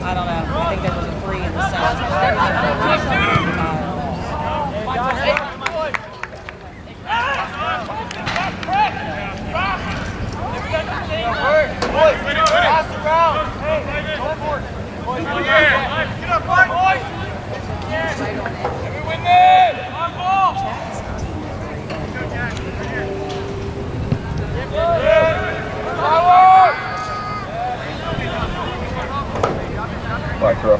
I don't know. I think there was a 3 in the south. Pass around. Hey, go for it. Get up, boys. Everyone there. On ball. Power. Black throw.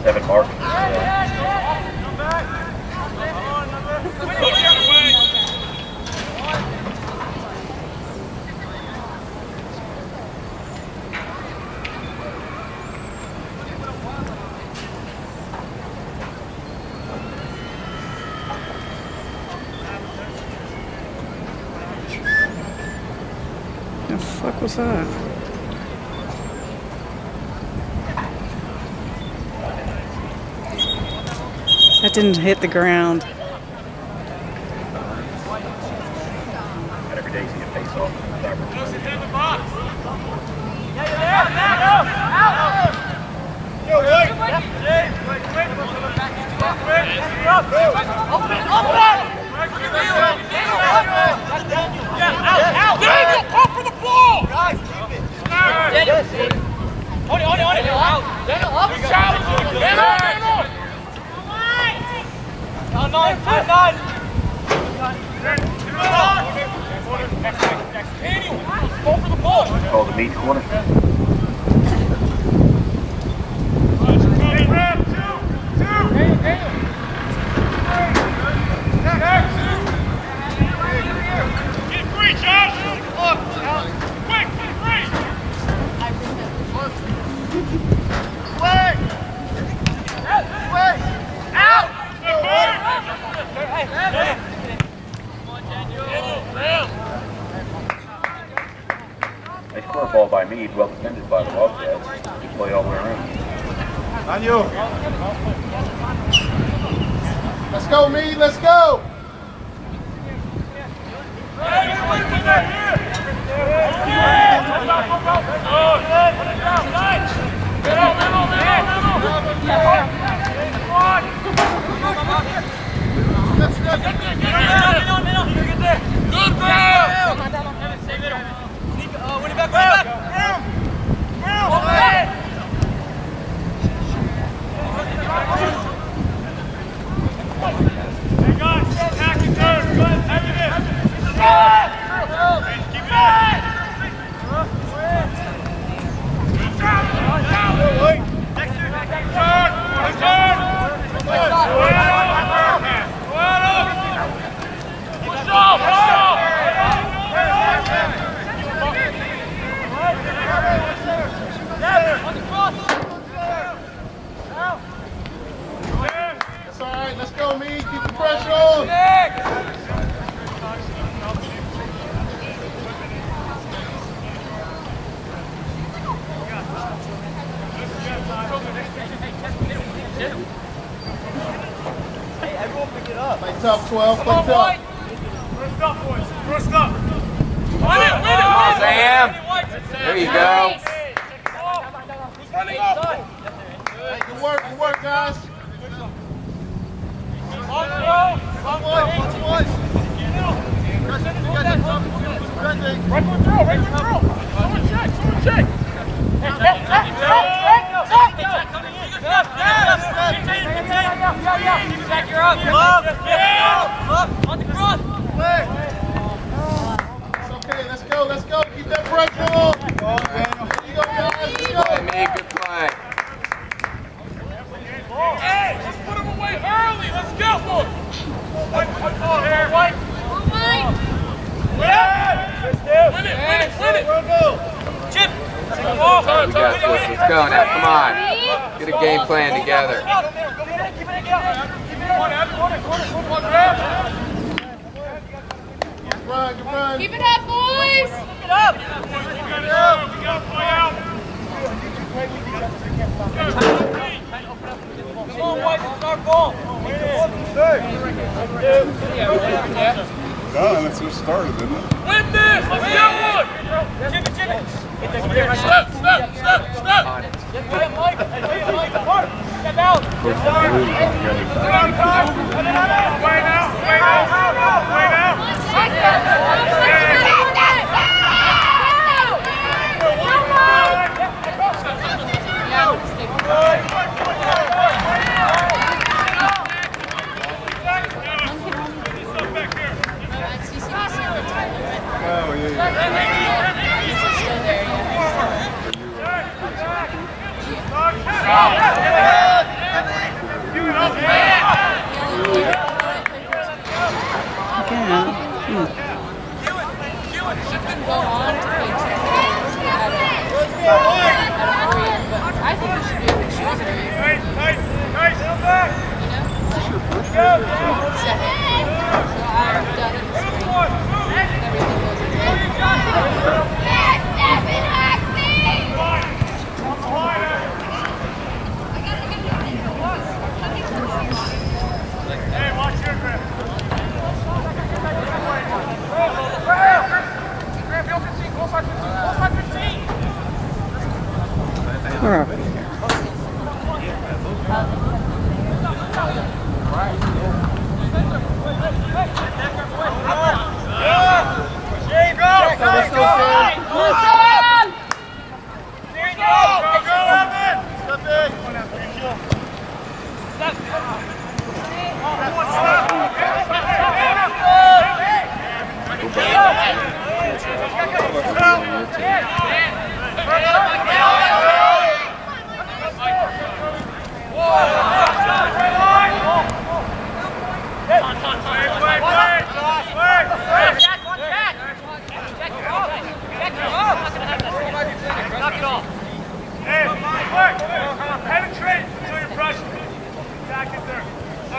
Seven mark. Come back. The fuck was that? That didn't hit the ground. Every day you see a face off. Call the Meade corner. Nice corner ball by Meade, well defended by the Wildcats. Good play all the way around. On you. Let's go, Meade. Let's go. That's all right. Let's go, Meade. Keep the pressure on. Hey, everyone pick it up. Play tough, 12. Play tough. First up, boys. First up. Win it, win it. Come on, Sam. There you go. Who's running up? Hey, good work, guys. Right foot through. Someone check. You're up. On the cross. It's okay, let's go. Keep that pressure on. Here you go, guys. Let's go. Play, Meade, good play. Hey, let's put him away early. Let's go, boys. White. Win it. Chip. We got this. Let's go now. Come on. Get a game plan together. Keep it. run. Keep it up, boys! Keep it up! Come on, White, it's our ball. No, that's what started, isn't it? Win this! Let's get one! Jimmy. Step! Get him, Mike. Step out. Way now! Oh, I think we should be able to choose it. We're over here. Penetrate until you're pressure. Back it there. Go.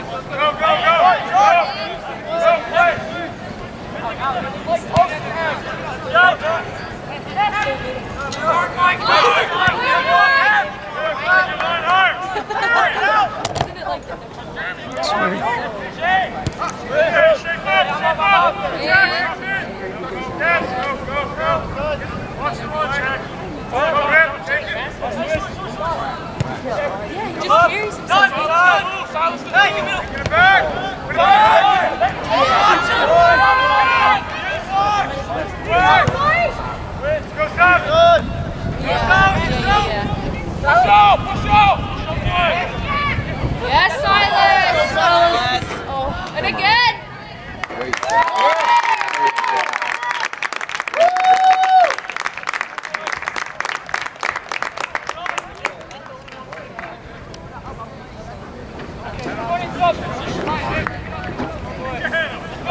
Yes, Silas! Oh, and again!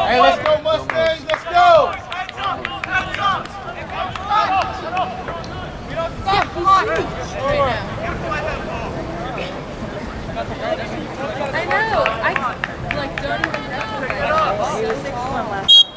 Hey, let's go Mustangs, let's go! I know. I like don't even know. He was 6-1 last time.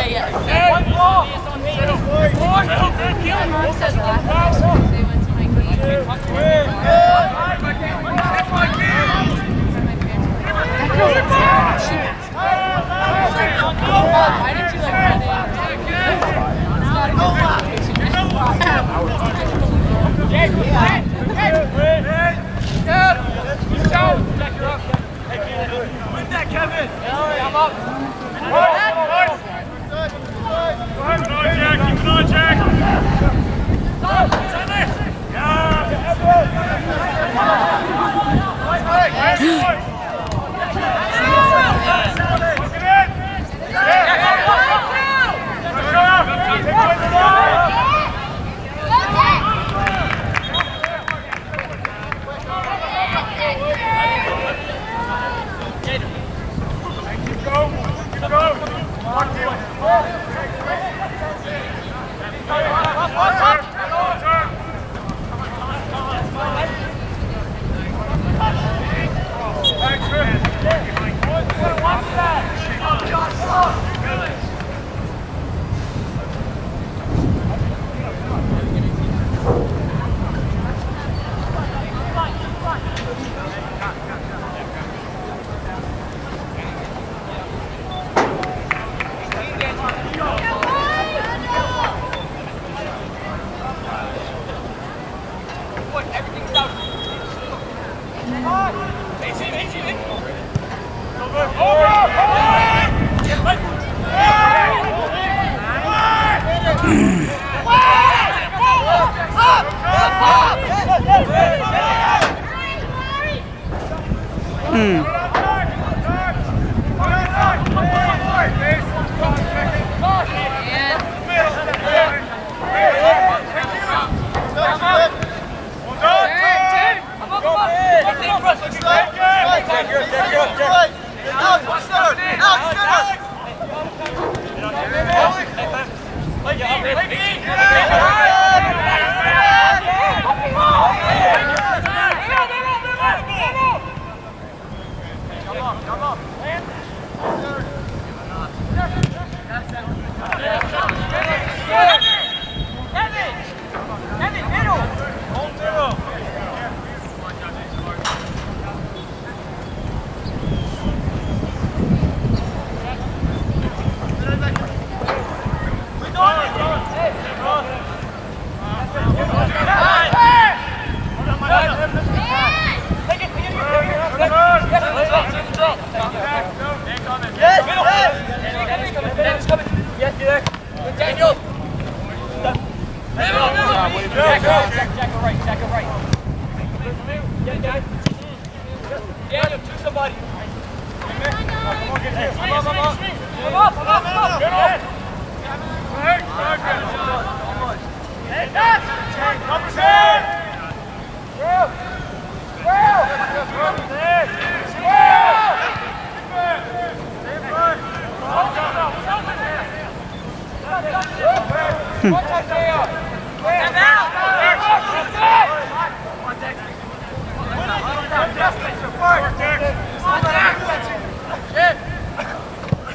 Yeah. My mom said last time they went to my game. That girl's a terror. She messed up. I was like, oh, why did you like run in? It's not a Win that, Kevin! I'm up! Keep it on, Jack! Yeah!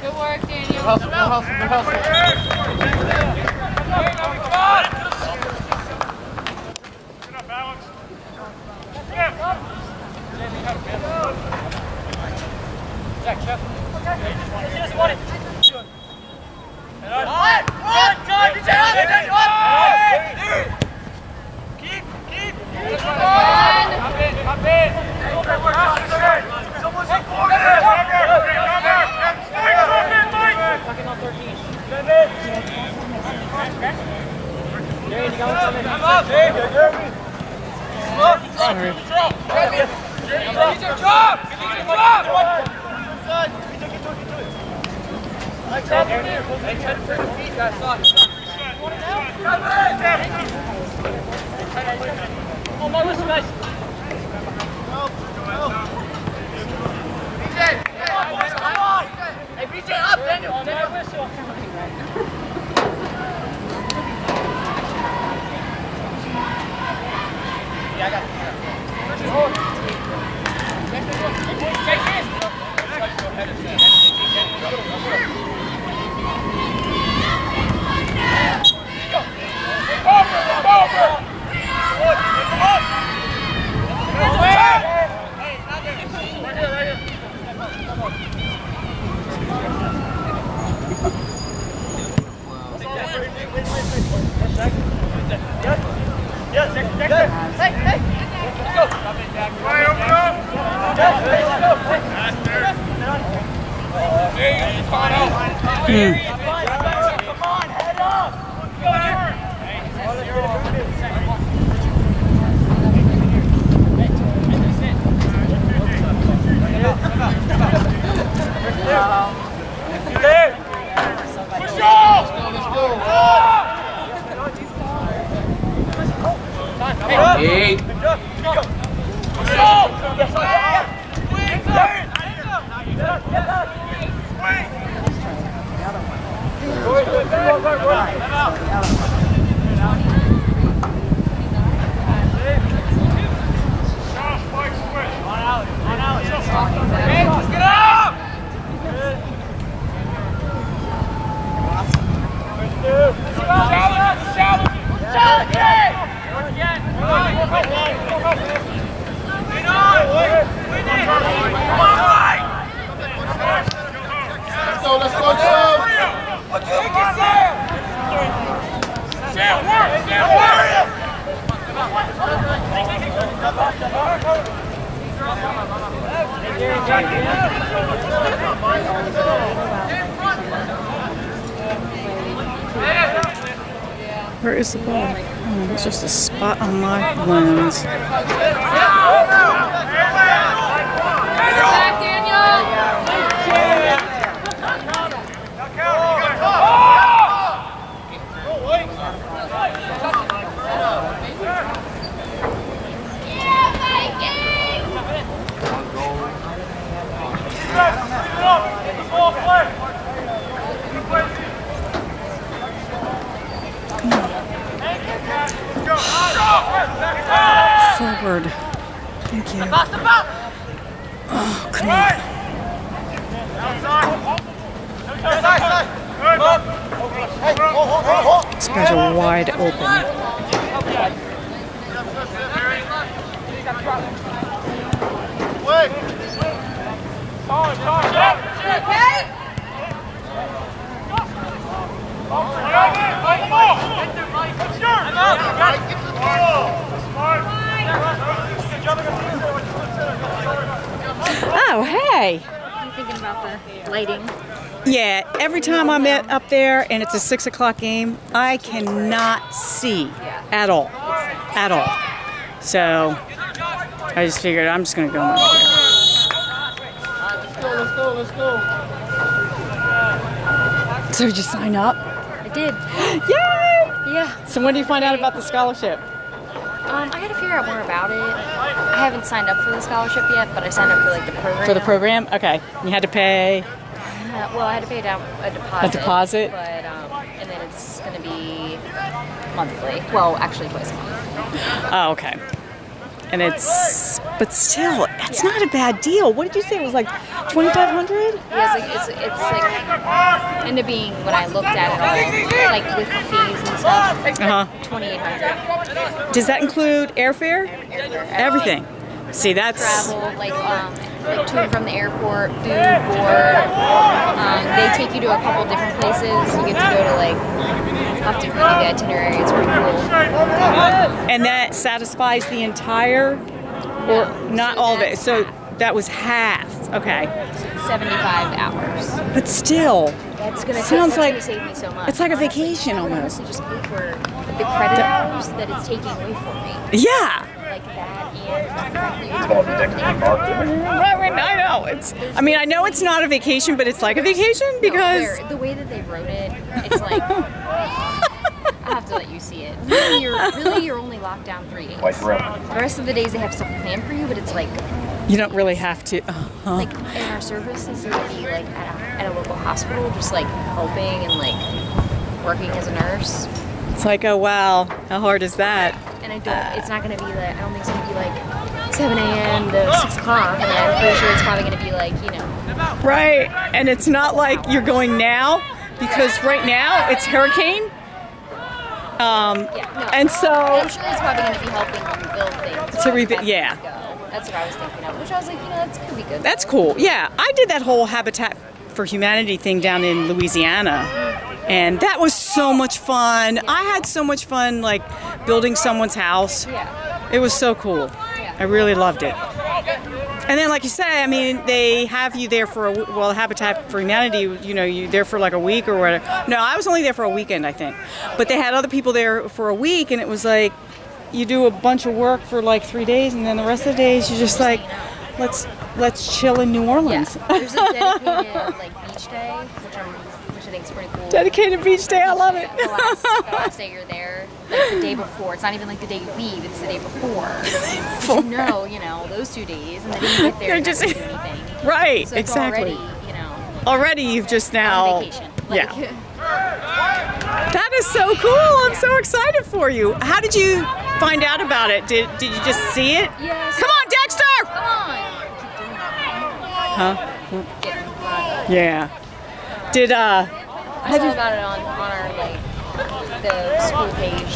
Good work, Daniel. Meade. Where is the ball? Oh, it's just a spot on my lens. Back, Daniel! Forward. Thank you. Oh, come on. These guys are wide open. Oh, hey. I'm thinking about the lighting. Yeah, every time I'm up there and it's a 6 o'clock game, I cannot see at all. At all. So I just figured I'm just going to go over here. Let's go. So did you sign up? I did. Yay! Yeah. So when do you find out about the scholarship? I gotta figure out more about it. I haven't signed up for the scholarship yet, but I signed up for like the program. For the program? Okay. You had to pay Well, I had to pay down a deposit. a deposit? But and then it's gonna be monthly. Well, actually twice a month. Oh, okay. And but still, it's not a bad deal. What did you say? It was like $2,500? Yeah, it's like ended up being, when I looked at it all, like with the fees and stuff, $2,800. Does that include airfare? Everything. See, that's Travel, like to and from the airport, food, board. They take you to a couple different places. You get to go to like, I'll have to read you the itinerary. It's pretty cool. and that satisfies the entire, or not all of it. that's So half. that was half. Okay. 75 hours. But still, That's gonna Sounds like- save me so much. it's like a Honestly, vacation I would almost. honestly just pay for the credit hours that it's taking away from me. Yeah. Like that and Called the Dixon Park. I know. I mean, I know it's not a vacation, but it's like a vacation because the way that they wrote it, it's like I have to let you see it. Really, you're only locked down 3 days. White room. The rest of the days they have stuff planned for you, but it's like you don't really have to. like in our services, it would be like at a local hospital, just like helping and like working as a nurse. It's like, oh wow, how hard is that? And it's not going to be like, I don't think it's going to be like 7 a.m. to 6 o'clock. And I'm pretty sure it's probably going to be like, Right, and it's not like you're going now because right now it's hurricane. And so I'm sure it's probably going to be helping rebuild things. To rebuild, yeah. That's what I was thinking of, which I was like, that's going to be good. That's cool. Yeah, I did that whole Habitat for Humanity thing down in Louisiana. And that was so much fun. I had so much fun, like, building someone's house. Yeah. It was so cool. Yeah. I really loved it. And then, like you say, I mean, they have you there for Habitat for Humanity, you're there for like a week or whatever. No, I was only there for a weekend, I think. But they had other people there for a week, and it was like, you do a bunch of work for like 3 days, and then the rest of the days you're just like, let's chill in New Yeah. Orleans. There's a dedicated like beach day, which I think is pretty cool. Dedicated beach day, I love it. The last day you're there, like the day before. It's not even like the day you leave; it's the day before. You know, those 2 days, and then you get there and just not do anything. Right, So it's exactly. already, Already you've just on now. vacation. Yeah. That is so cool. I'm so excited for you. How did you find out about it? Did you just see it? Yes. Come on, Dexter! Come on. Huh? Get in front. Yeah. Did I saw about it on our like the school page.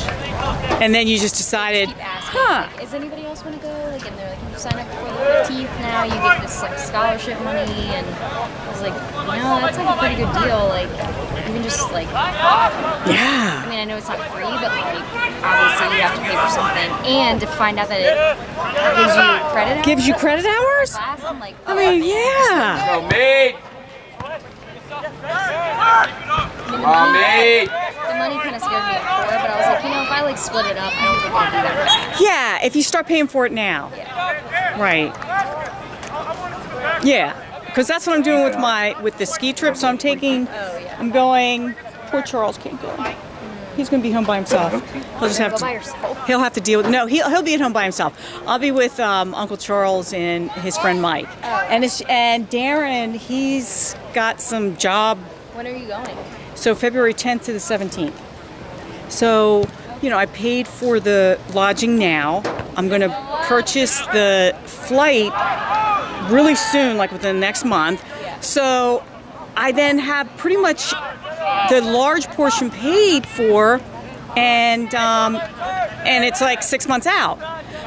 and then you just decided, Keep asking, huh? like, is anybody else want to go? Like, and they're like, can you sign up before the 15th now? you get this like scholarship money, and I was like, that's like a pretty good deal. Like, even just like, Yeah. I mean, I know it's not free, but like, obviously you have to pay for something, and to find out that it gives you credit hours. Gives you credit hours? Class, I'm like, I mean, yeah. Go, Meade. Come on, Meade. the money kind of scared me before, but I was like, if I like split it up, I don't think it'll be that much. Yeah, if you start paying for it now. Right. Yeah, because that's what I'm doing with the ski trips I'm going. Poor Charles can't go. He's going to be home by himself. He'll just have Go by to. yourself. He'll have to deal with. No, he'll be at home by himself. I'll be with Uncle Charles and his friend Mike, and Darren. He's got some job. When are you going? So February 10th to the 17th. So, I paid for the lodging now. I'm going to purchase the flight really soon, like within the next month. So I then have pretty much the large portion paid for, and it's like 6 months out.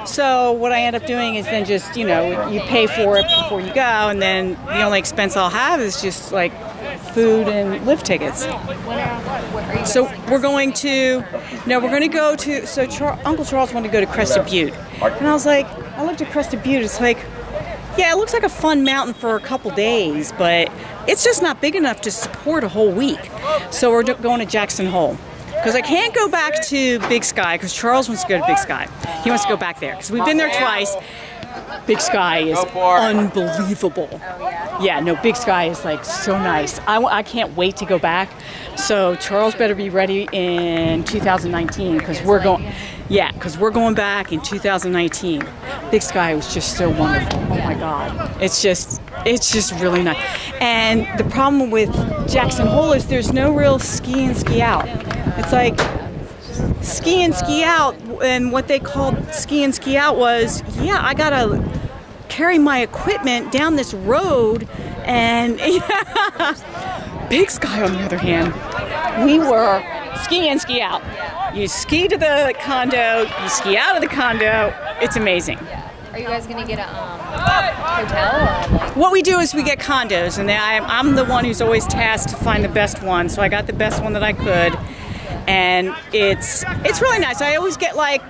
So what I end up doing is then just, you pay for it before you go, and then the only expense I'll have is just like food and lift tickets. So we're going to Uncle Charles wanted to go to Crested Butte. And I looked at Crested Butte, it's like, yeah, it looks like a fun mountain for a couple days, but it's just not big enough to support a whole week. So we're going to Jackson Hole. Because I can't go back to Big Sky, because Charles wants to go to Big Sky. He wants to go back there, because we've been there twice. Big Sky is unbelievable. Yeah, no, Big Sky is like so nice. I can't wait to go back. So Charles better be ready in 2019, because we're going. Yeah, because we're going back in 2019. Big Sky was just so wonderful. Oh my God, it's just really nice. And the problem with Jackson Hole is there's no real ski in, ski out. It's like ski in, ski out, and what they called ski in, ski out was, I gotta carry my equipment down this road, and Big Sky, on the other hand, we were ski in, ski out. You ski to the condo, you ski out of the condo. It's amazing. Are you guys gonna get a hotel or like? What we do is we get condos, and I'm the one who's always tasked to find the best one. So I got the best one that I could, and it's really nice. I always get like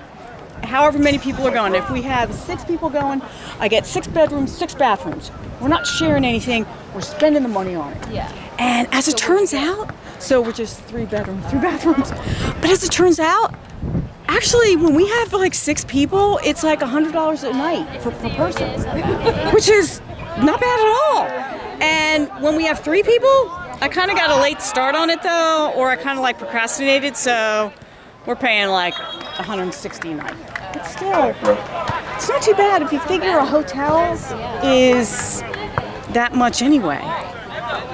however many people are going. If we have 6 people going, I get 6 bedrooms, 6 bathrooms. We're not sharing anything. We're spending the money on it. Yeah. And as it turns out, so we're just 3 bedrooms, 3 bathrooms. But as it turns out, actually, when we have like 6 people, it's like $100 a night per person, which is not bad at all. And when we have 3 people, I kind of got a late start on it though, or I kind of like procrastinated, so we're paying like $160 a night. But still, it's not too bad if you figure a hotel is that much anyway.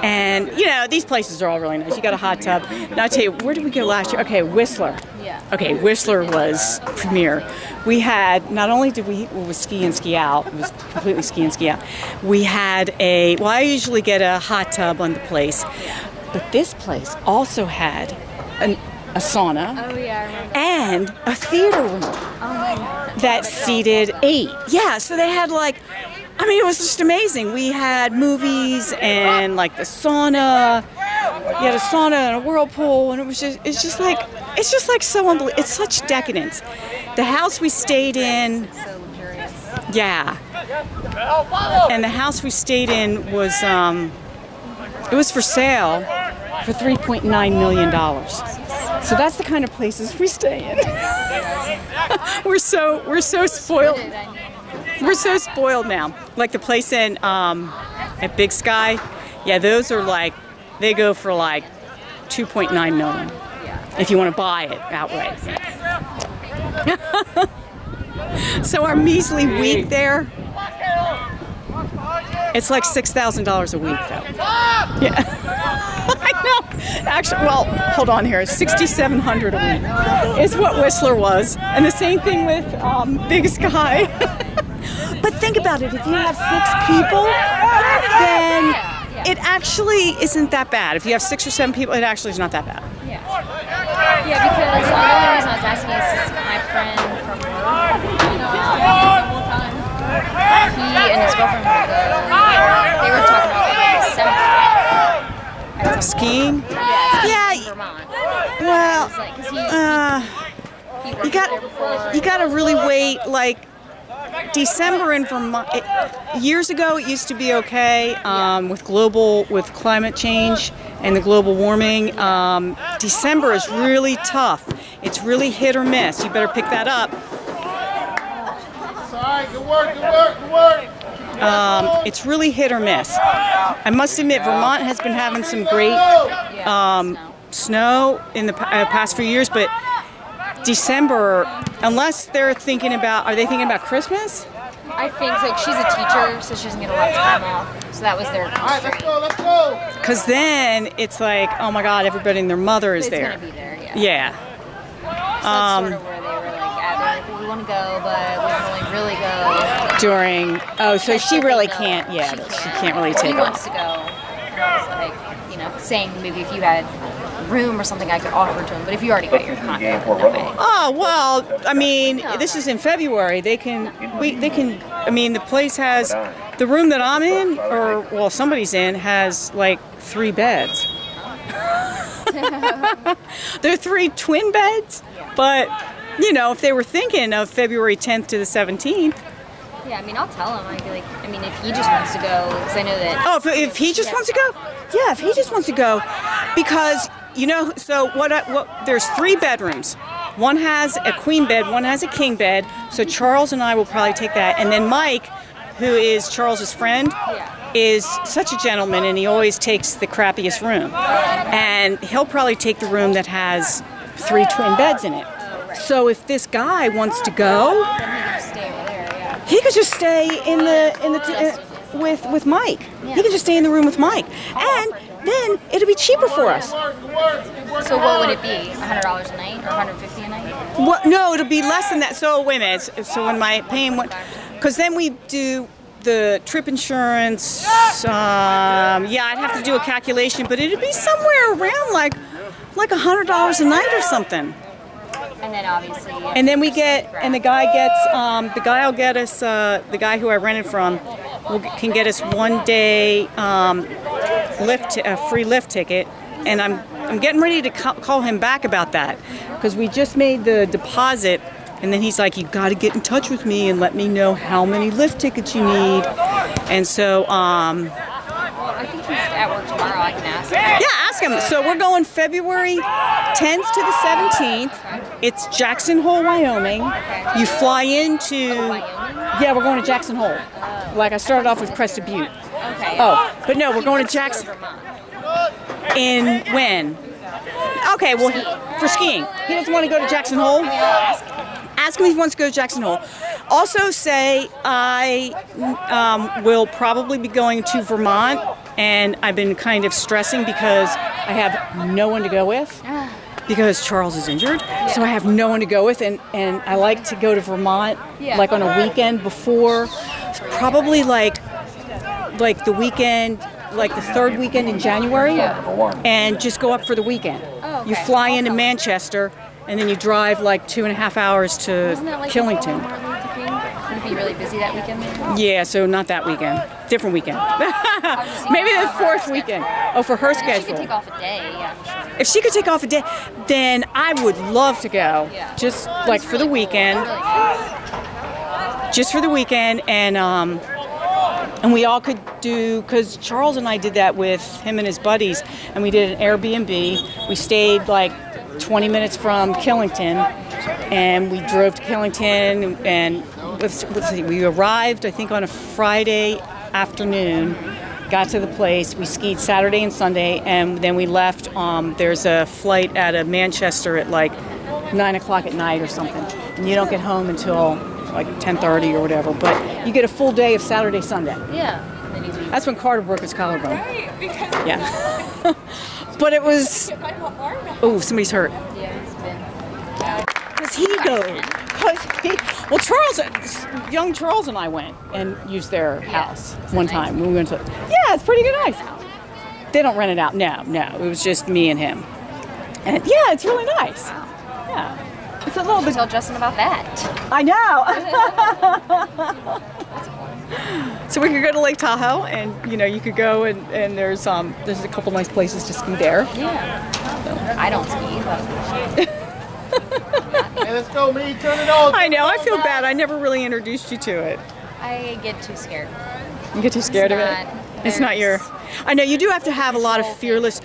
And, these places are all really nice. You got a hot tub. Now, I tell you, where did we go last year? Okay, Whistler. Yeah. Okay, Whistler was premier. We had, not only did it was ski in, ski out, it was completely ski in, ski out. We had I usually get a hot tub on the place, but this place also had a sauna. Oh yeah, I remember. And a theater room that seated 8. Yeah, so they had it was just amazing. We had movies and like the sauna. You had a sauna and a whirlpool, and it's just like so unbelievable. It's such decadence. The house we stayed in, So luxurious. yeah. And the house we stayed in was it was for sale for $3.9 million. So that's the kind of places we stay in. We're so spoiled. We're so spoiled now. Like the place in at Big Sky, yeah, those are they go for like $2.9 million if you want to buy it outright. So our measly week there, it's like $6,000 a week though. Yeah. I know. Actually, well, hold on here. $6,700 a week is what Whistler was, and the same thing with Big Sky. But think about it. If you have 6 people, then it actually isn't that bad. If you have 6 or 7 people, it actually is not that bad. Yeah, because the only reason I was asking is my friend from work, the whole time. and his girlfriend were they were talking about like December. Skiing? Yeah. Yeah. Vermont. Well, It's like, 'cause he you worked there before. got to really wait like December in Vermont. Years ago, it used to be okay with climate change and the global warming. December is really tough. It's really hit or miss. You better pick that up. Sorry, good work, good work, good work. It's really hit or miss. I must admit, Vermont has been having some great snow in the past few years, but December, unless they're thinking about, are they thinking about Christmas? I think like she's a teacher, so she doesn't get a lot of time off. So that was their All right, let's constraint. go, let's go. Because then it's like, oh my God, everybody and their mother is It's there. gonna be there, yeah. Yeah. So that's sort of where they were like, they're like, well, we want to go, but we can only really go. So she really can't, she can't really He take wants off. to go. And I was like, saying maybe if you had room or something I could offer to him, but if you already got your condo, no way. Oh, well, I mean, this is in February. I mean, the place has, the room that I'm in, somebody's in, has like 3 beds. They're 3 twin beds, but, if they were thinking of February 10th to the 17th. Yeah, I mean, I'll tell him. I'd be like, if he just wants to go, because I know that. Oh, if he just wants to go? Yeah, if he just wants to go. Because, so there's 3 bedrooms. One has a queen bed, one has a king bed. So Charles and I will probably take that. And then Mike, who is Charles's friend, is such a gentleman, and he always takes the crappiest room. And he'll probably take the room that has 3 twin beds in it. So if this guy wants to go, Then he can just stay over there, yeah. he could just stay with Mike. He could just stay in the room with Mike, and then it'll be cheaper for us. So what would it be? $100 a night or $150 a night? What? No, it'll be less than that. So wait a minute. So when my paying went, because then we do the trip insurance. I'd have to do a calculation, but it'd be somewhere around like $100 a night or something. And then obviously. And then we get, and the guy will get us, the guy who I rented from can get us 1 day a free lift ticket. And I'm getting ready to call him back about that, because we just made the deposit, and then he's like, you got to get in touch with me and let me know how many lift tickets you need. And so, I think he's at work tomorrow. I can ask him. yeah, ask him. So we're going February 10th to the 17th. It's Jackson Hole, Wyoming. You fly into... Yeah, we're going to Jackson Hole. Like I started off with Crested Butte. Okay. Oh, but no, we're going to Jackson... In when? Okay, well, for skiing. He doesn't want to go to Jackson Hole. Ask him if he wants to go to Jackson Hole. Also say I will probably be going to Vermont, and I've been kind of stressing because I have no one to go with, because Charles is injured. So I have no one to go with, and I like to go to Vermont like on a weekend before, probably like the weekend, like the 3rd weekend in January, and just go up for the weekend. Oh, okay. You fly into Manchester, and then you drive like 2.5 hours to Isn't that like Killington. Martin Luther King? Would it be really busy that weekend? Yeah, so not that weekend. Different weekend. Maybe the 4th weekend. Oh, for her She schedule. could take off a day, yeah. Sure. If she could take off a day, then I would love to go. Yeah. Just like for the weekend. Really nice. Just for the weekend, and we all could do, because Charles and I did that with him and his buddies, and we did an Airbnb. We stayed like 20 minutes from Killington, and we drove to Killington, and let's see, we arrived, I think, on a Friday afternoon, got to the place, we skied Saturday and Sunday, and then we left. There's a flight out of Manchester at like 9 o'clock at night or something, and you don't get home until like 10:30 or whatever, but you get a full day of Saturday, Sunday. Yeah. Then you leave. That's when Carter broke his collarbone. Yeah. But it was, oh, somebody's hurt. Yeah, it's been. Because he goes. Well, young Charles and I went and used their house one time. We went to, yeah, it's pretty good, nice. They don't rent it out. No, it was just me and him. And yeah, it's really nice. Yeah. It's a little bit. Tell Justin about that. I know. So we could go to Lake Tahoe, and you could go and there's a couple nice places to ski there. Yeah. I don't ski, but Hey, let's go, Meade. Turn it on. I know. I feel bad. I never really introduced you to it. I get too scared. You get too scared of it. It's not your. I know you do have to have a lot of fearless,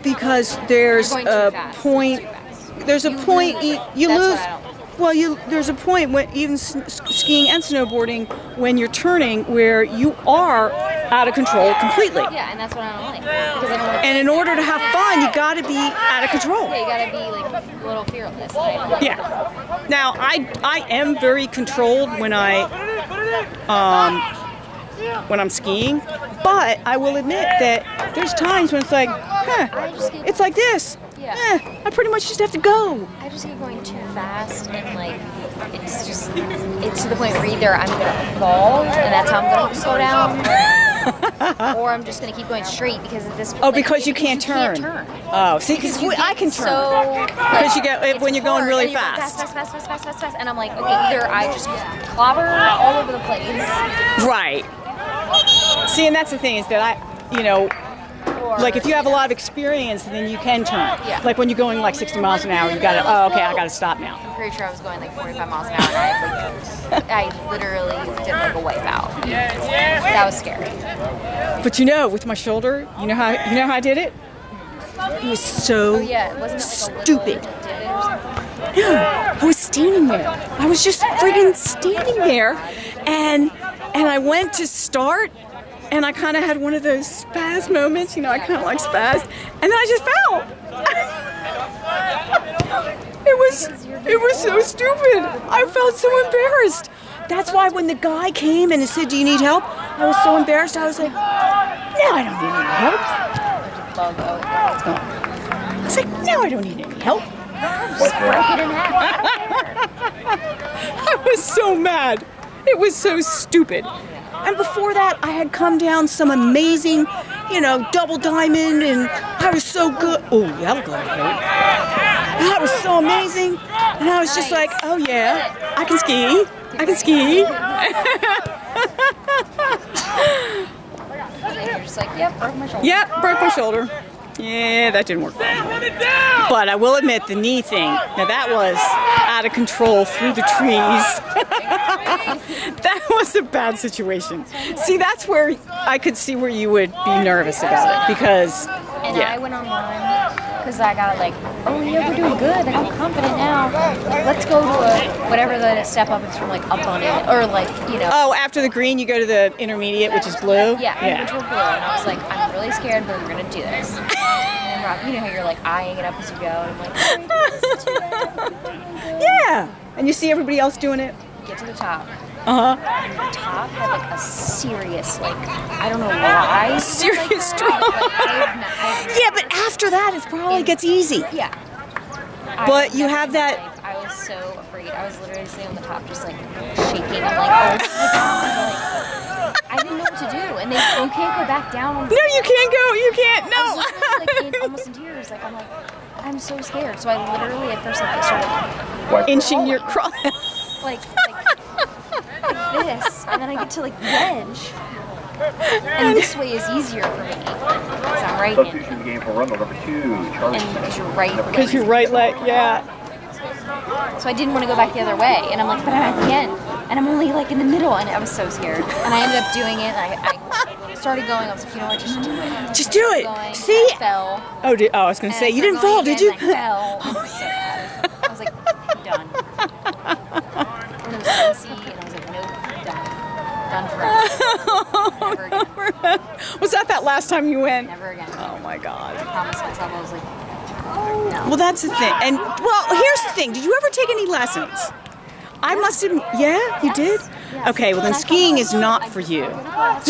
because there's You're going a too fast. point. Too fast. There's a You point lose. you That's lose. what I don't like. Well, there's a point when even skiing and snowboarding, when you're turning, where you are out of control completely. Yeah, and that's what I don't like. Because I don't want And in order to have fun, you got to be out of control. you gotta be like a little fearless. Yeah. Now I am very controlled when I'm skiing, but I will admit that there's times when it's like, it's like this. Yeah. I pretty much just have to go. I just get going too fast, and like it's to the point where either I'm gonna fall, and that's how I'm gonna slow down, or I'm just gonna keep going straight because at this point. Oh, because you can't turn. Oh, see, because I can turn. So Because you get when you're going really fast, fast. fast, and I'm like, okay, either I just clobber all over the place, Right. See, and that's the thing is that or like if you have a lot of experience, then you can turn. Yeah. Like when you're going like 60 miles an hour, you got to. Oh, okay, I got to stop now. I'm pretty sure I was going like 45 miles an hour, and I literally did like a wipeout. That was scary. But with my shoulder, you know how I did it? It was so Oh yeah, it wasn't it like a stupid. little divot or something? No, I was standing there. I was just friggin' standing there, and I went to start, and I kind of had one of those spaz moments. I kind of like spaz, and then I just fell. It was so stupid. I felt so embarrassed. That's why when the guy came and said, "Do you need help?" I was so embarrassed. I was like, "No, I don't need any help." Bug, oh, it's gone. I was like, "No, I don't need any help." Just break it in half. I was so mad. It was so stupid. And before that, I had come down some amazing, double diamond, and I was so good. Oh, that looked like it hurt. That was so amazing. And I was just like, oh yeah, I can ski. I can ski. And you're just like, yep, broke my shoulder. Yep, broke my shoulder. Yeah, that didn't work well. But I will admit, the knee thing, now that was out of control through the trees. That was a bad situation. See, that's where I could see where you would be nervous about it, because, And I went online because I got like, oh yeah, we're doing good. Like, I'm confident now. Let's go to whatever the step up is from, like up on it, or like Oh, after the green, you go to the intermediate, which is blue? Yeah, I went to a blue, and I was like, I'm really scared, but we're gonna do this. And Rob, you know how you're like eyeing it up as you go, and I'm like, oh, this is too bad. Yeah. And you see everybody else doing it? Get to the top. Uh-huh. And the top had like a serious, like, I don't know why. Serious like, drop. I've Yeah, but after that, it probably gets easy. yeah. But I've you never have in my that- life- I was so afraid. I was literally sitting on the top, just like shaking. I'm like, oh my god. Like, I didn't know what to do, and you can't go back down. No, you can't go. You can't. I No. was literally, like, almost in tears. Like, I'm like, I'm so scared. So I literally at first like started Inching your cross. like this, and then I get to like the edge, and this way is easier for me because I'm right in, Substitution in the game for run number 2, Charlie. and because you're right. Because your right leg, yeah. So I didn't want to go back the other way, and I'm like, but I'm at the end, and I'm only like in the middle, and I was so scared, and I ended up doing it. And I started going. I was like, you know what, just do it. Just do it. Going, See? I fell. Oh, I was going to and say, I you didn't started fall, going did you? again, and I fell. I was so mad. I was like, I'm done. And it was icy, and I was like, nope, done forever. Never again. Was that last time you went? Never again. Oh my God. I promised myself, I was like, Well, that's the thing. And, well, here's the thing. Did you ever take any lessons? I must have, yeah, you did? yes. Okay, well then And I skiing thought, is not for you. But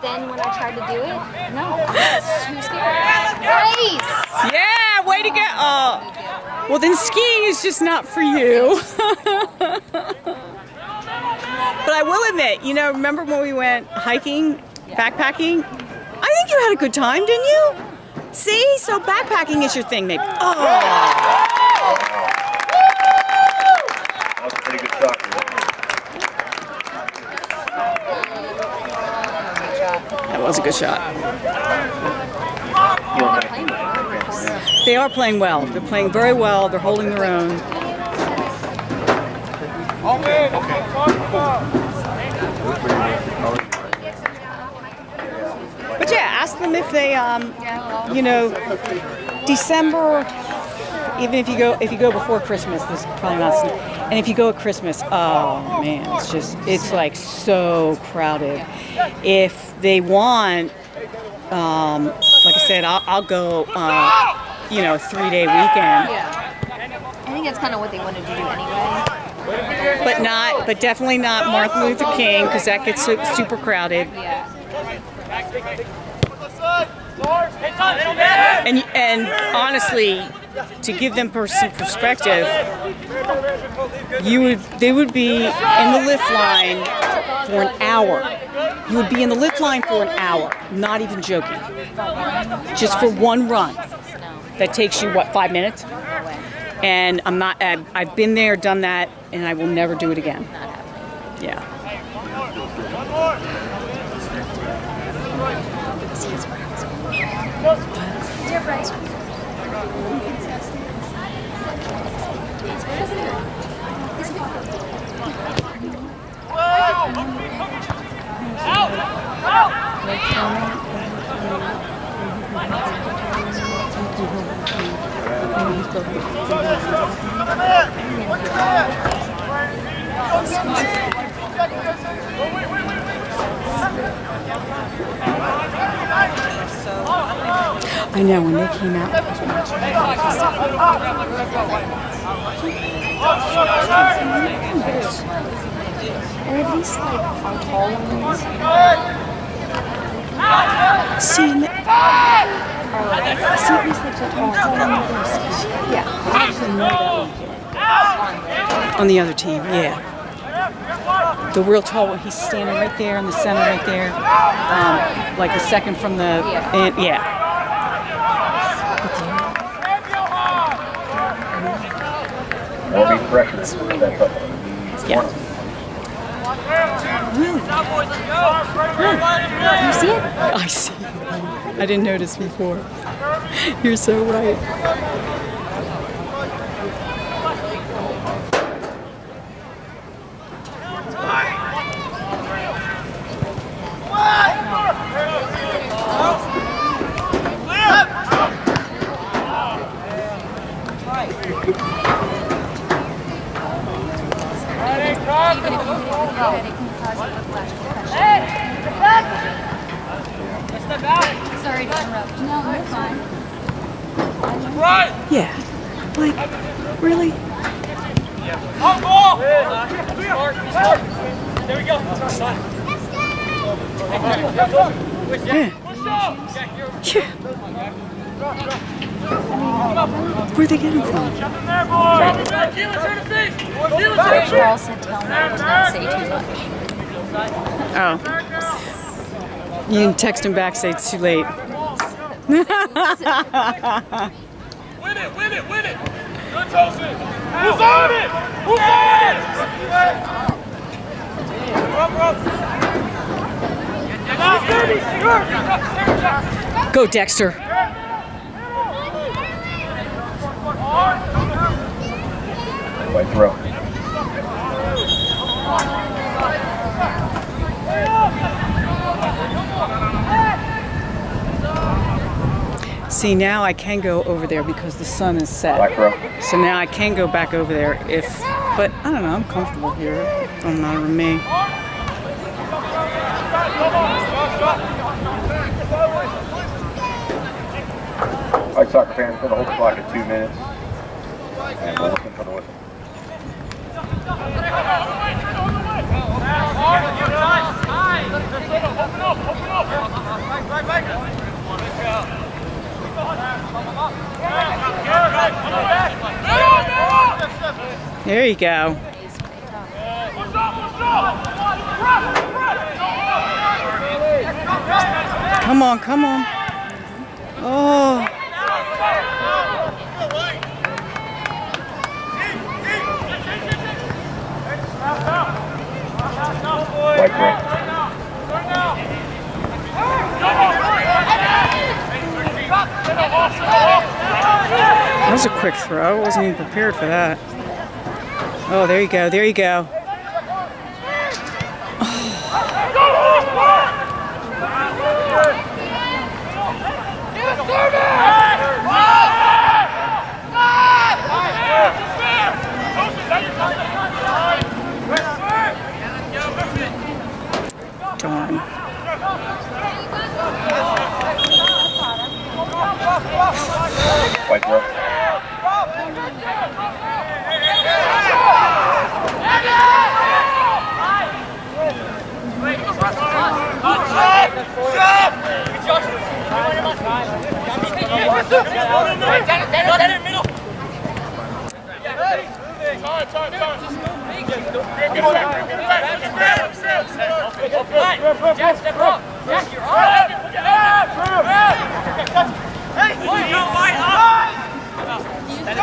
then when I tried to do it, no, I was too scared. Nice! Yeah, way to go. Oh. Well, then skiing is just not for you. But I will admit, remember when we went hiking, backpacking? I think you had a good time, didn't you? See? So backpacking is your thing, maybe. Oh. That was a pretty good shot. was a good shot. You don't have They are playing well. They're playing very well. They're holding their own. But yeah, ask them if they, you know, December. Even if you go before Christmas, this is probably not. And if you go at Christmas, oh man, it's like so crowded. If they want, like I said, I'll go, you know, 3-day weekend. Yeah. I think that's kind of what they wanted to do anyway. But definitely not Martin Luther King, because that gets super crowded. Yeah. And honestly, to give them some perspective, they would be in the lift line for an hour. You would be in the lift line for an hour, not even joking. Just for one run. That takes you, what, 5 minutes? And I've been there, done that, and I will never do it again. Yeah. I know when they came out. Or at least like our tall ones. See, See, at least like the tall ones. Yeah. I actually know that. on the other team, yeah. The real tall one, he's standing right there in the center, right there, like a second from the end, yeah. Won't be pressure. Yeah. You see it? I see. I didn't notice before. You're so right. Sorry to interrupt. No, you're fine. Yeah. Like, really? On ball! There we go. Yeah. Yeah. Where'd they get him from? Charles said tell me to not say too much. Oh. You can text him back, say it's too late. Win it, win it, win it! Good, Chelsea! Who's on it? Who's on it? Go, Dexter. White throw. See, now I can go over there because the sun is set. Black throw. So now I can go back over there but I don't know, I'm comfortable here. Doesn't matter to me. All right, soccer fans, going to hold the clock at 2 minutes. And we're looking for the whistle. There you go. Come on, come on. Oh. White throw. was a quick throw. I wasn't even prepared for that. Oh, there you go. There you go. Darn. White throw.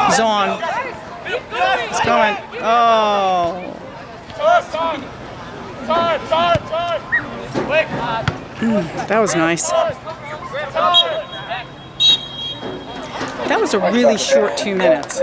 He's on. He's coming. Oh. That was nice. That was a really short 2 minutes.